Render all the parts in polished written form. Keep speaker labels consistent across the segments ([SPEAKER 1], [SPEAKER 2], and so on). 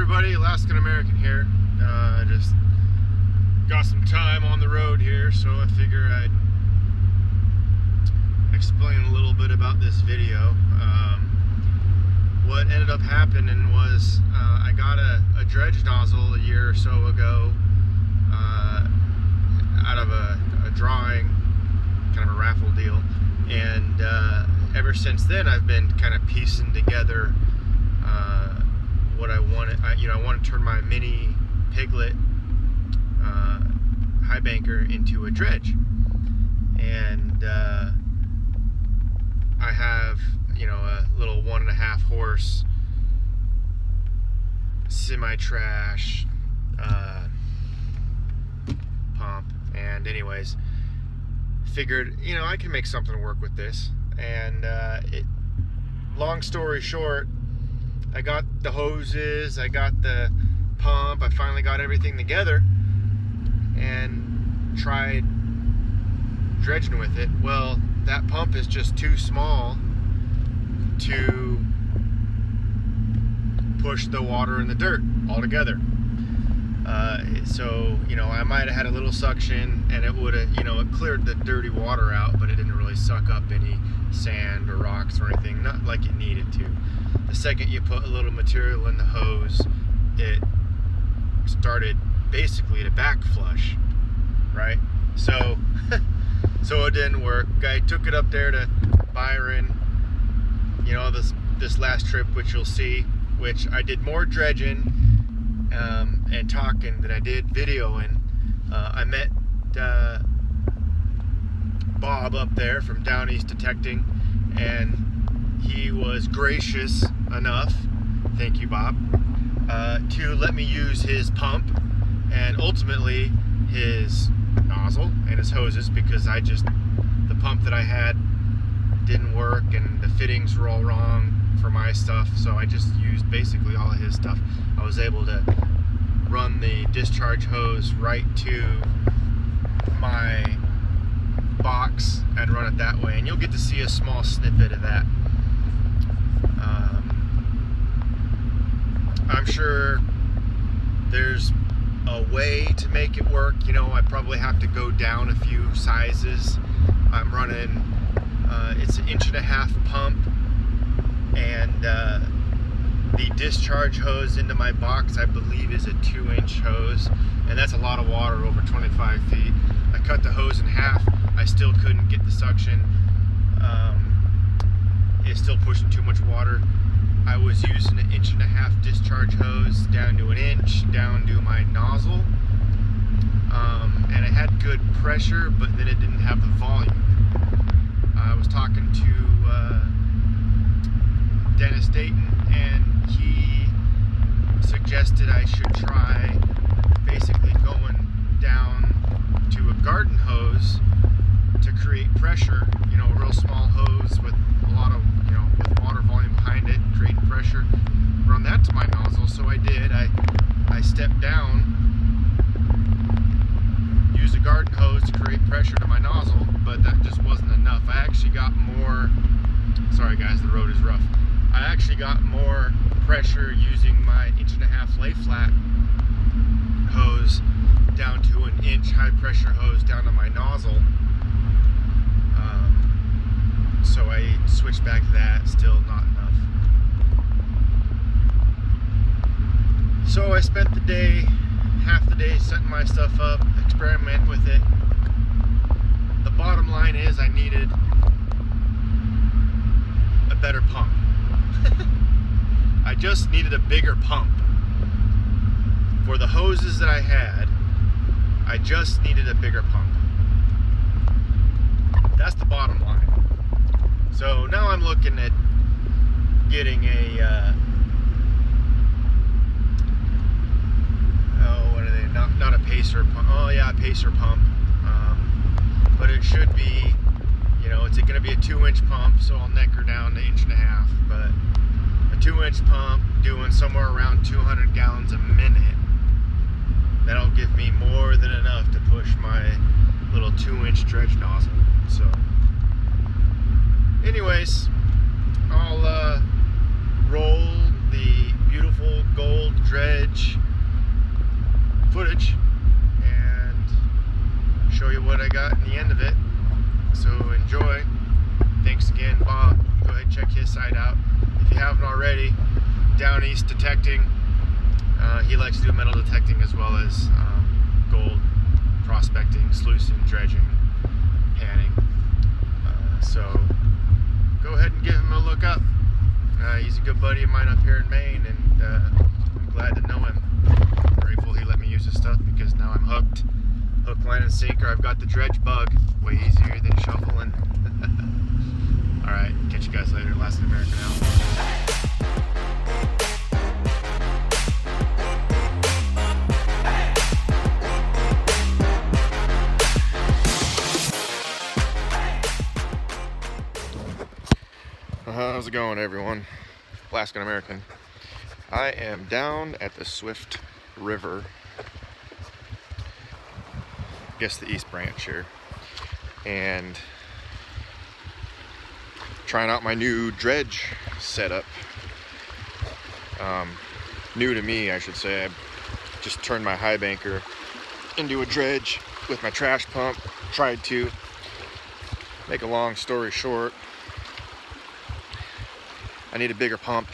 [SPEAKER 1] everybody, AlaskanAmerican here. Just got some time on the road here, so I figure I'd explain a little bit about this video. What ended up happening was I got a dredge nozzle a year or so ago out of a drawing, kind of a raffle deal, and ever since then I've been kind of piecing together what I wanted. I want to turn my mini piglet high banker into a dredge, and I have a little 1.5 horse semi-trash pump, and anyways, figured I can make something work with this. And long story short, I got the hoses, I got the pump, I finally got everything together and tried dredging with it. Well, that pump is just too small to push the water in the dirt altogether. So I might have had a little suction and it would have it cleared the dirty water out, but it didn't really suck up any sand or rocks or anything, not like it needed to. The second you put a little material in the hose, it started basically to back flush, right? So it didn't work. I took it up there to Byron, this last trip, which you'll see, which I did more dredging and talking than I did videoing. I met Bob up there from Down East Detecting, and he was gracious enough, thank you Bob, to let me use his pump and ultimately his nozzle and his hoses, because the pump that I had didn't work and the fittings were all wrong for my stuff, so I just used basically all of his stuff. I was able to run the discharge hose right to my box and run it that way, and you'll get to see a small snippet of that. I'm sure there's a way to make it work. I probably have to go down a few sizes. I'm running it's an 1.5-inch pump, and the discharge hose into my box I believe is a 2-inch hose, and that's a lot of water over 25 feet. I cut the hose in half. I still couldn't get the suction. It's still pushing too much water. I was using an 1.5-inch discharge hose down to 1 inch down to my nozzle, and it had good pressure, but then it didn't have the volume. I was talking to Dennis Dayton, and he suggested I should try basically going down to a garden hose to create pressure, a real small hose with a lot of, with water volume behind it, creating pressure, run that to my nozzle. So I did. I stepped down, used a garden hose to create pressure to my nozzle, but that just wasn't enough. I actually got more, sorry guys, the road is rough. I actually got more pressure using my 1.5-inch lay flat hose down to 1-inch high pressure hose down to my nozzle. So I switched back to that, still not enough. So I spent half the day setting my stuff up, experiment with it. The bottom line is I needed a better pump. I just needed a bigger pump. For the hoses that I had, I just needed a bigger pump. That's the bottom line. So now I'm looking at getting a what are they? Not a pacer pump. Oh yeah, a pacer pump. But it should be, it's going to be a 2-inch pump, so I'll neck her down to 1.5 inches. But a 2-inch pump doing somewhere around 200 gallons a minute. That'll give me more than enough to push my little 2-inch dredge nozzle. So anyways, I'll roll the beautiful gold dredge definitely check his site out if you haven't already. Down East Detecting. He likes to do metal detecting as well as gold prospecting, sluicing, dredging, panning. So go ahead and give him a look up. He's a good buddy of mine up here in Maine, and I'm glad to know him. I'm grateful he let me use his stuff because now I'm hooked. Hook, line, and sinker. I've got the dredge bug. Way easier than shoveling. Alright, catch you guys later. AlaskanAmerican out. How's it going, everyone? AlaskanAmerican. I am down at the Swift River, I guess the East Branch here, and trying out my new dredge setup. New to me, I should say. I just turned my high banker into a dredge with my trash pump. Tried to make a long story short, I need a bigger pump.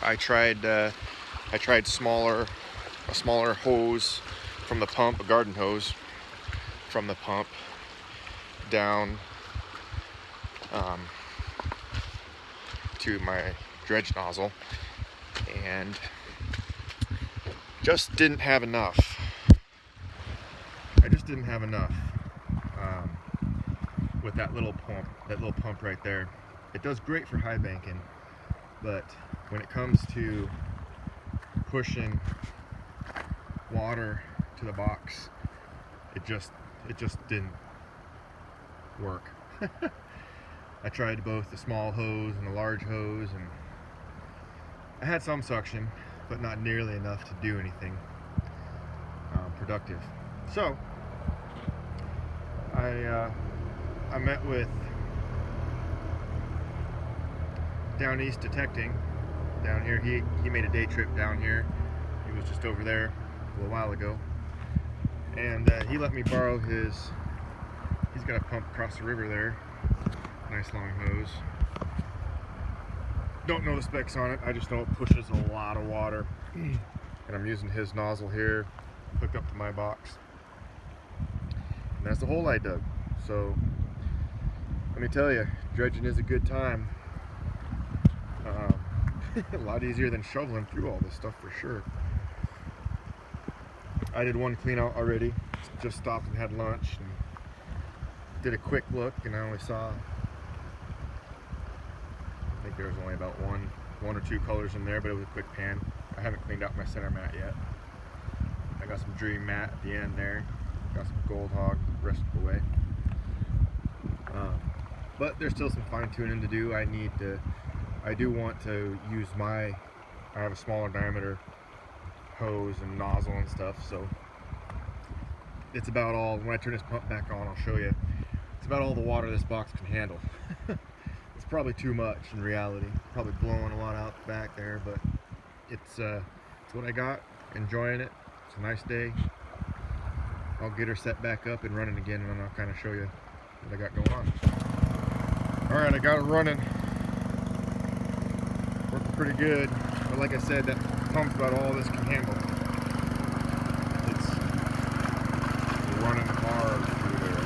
[SPEAKER 1] I tried a smaller hose from the pump, a garden hose from the pump down to my dredge nozzle, and just didn't have enough. I just didn't have enough with that little pump right there. It does great for high banking, but when it comes to pushing water to the box, it just didn't work. I tried both the small hose and the large hose, and I had some suction, but not nearly enough to do anything productive. So I met with Down East Detecting down here. He made a day trip down here. He was just over there a little while ago, and he let me borrow his. He's got a pump across the river there. Nice long hose. Don't know the specs on it. I just know it pushes a lot of water, and I'm using his nozzle here, hooked up to my box, and that's the hole I dug. So let me tell you, dredging is a good time. A lot easier than shoveling through all this stuff for sure. I did one clean out already. Just stopped and had lunch and did a quick look, and I only saw, I think there was only about one or two colors in there, but it was a quick pan. I haven't cleaned out my center mat yet. I got some dream mat at the end there. Got some gold hog the rest of the way. But there's still some fine tuning to do. I do want to use I have a smaller diameter hose and nozzle and stuff, so it's about all, when I turn this pump back on, I'll show you, it's about all the water this box can handle. It's probably too much in reality, probably blowing a lot out back there, but it's what I got. Enjoying it. It's a nice day. I'll get her set back up and running again, and then I'll kind of show you what I got going on. Alright, I got it running. Working pretty good, but like I said, that pump's about all this can handle. It's running hard through there.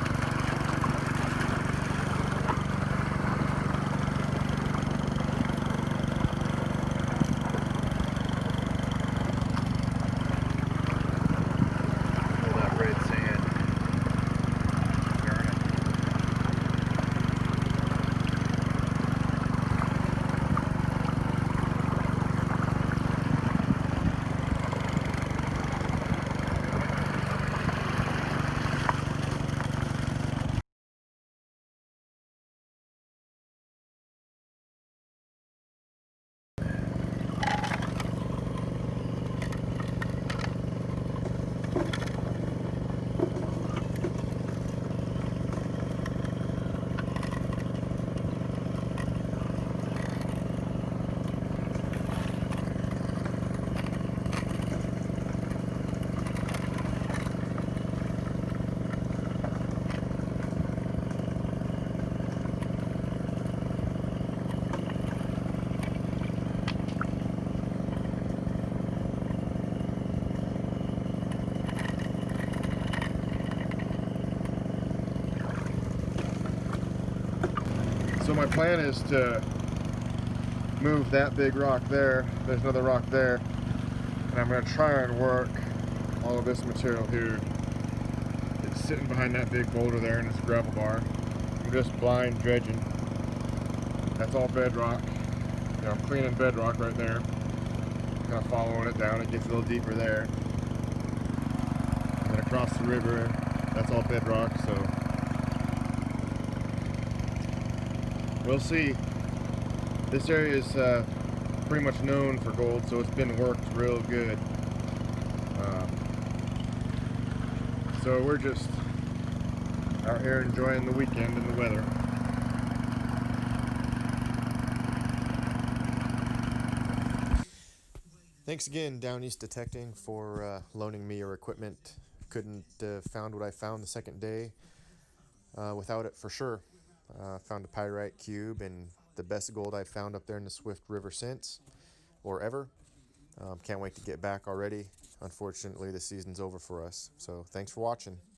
[SPEAKER 1] All that red sand. Darn it. my plan is to move that big rock there. There's another rock there, and I'm going to try and work all of this material here. It's sitting behind that big boulder there in this gravel bar. I'm just blind dredging. That's all bedrock. You know, I'm cleaning bedrock right there. Kind of following it down. It gets a little deeper there. And then across the river, that's all bedrock. So we'll see. This area is pretty much known for gold, so it's been worked real good. So we're just out here enjoying the weekend and the weather. Thanks again, Down East Detecting, for loaning me your equipment. Couldn't have found what I found the second day without it for sure. Found a pyrite cube and the best gold I've found up there in the Swift River since, or ever. Can't wait to get back already. Unfortunately, the season's over for us. So thanks for watching.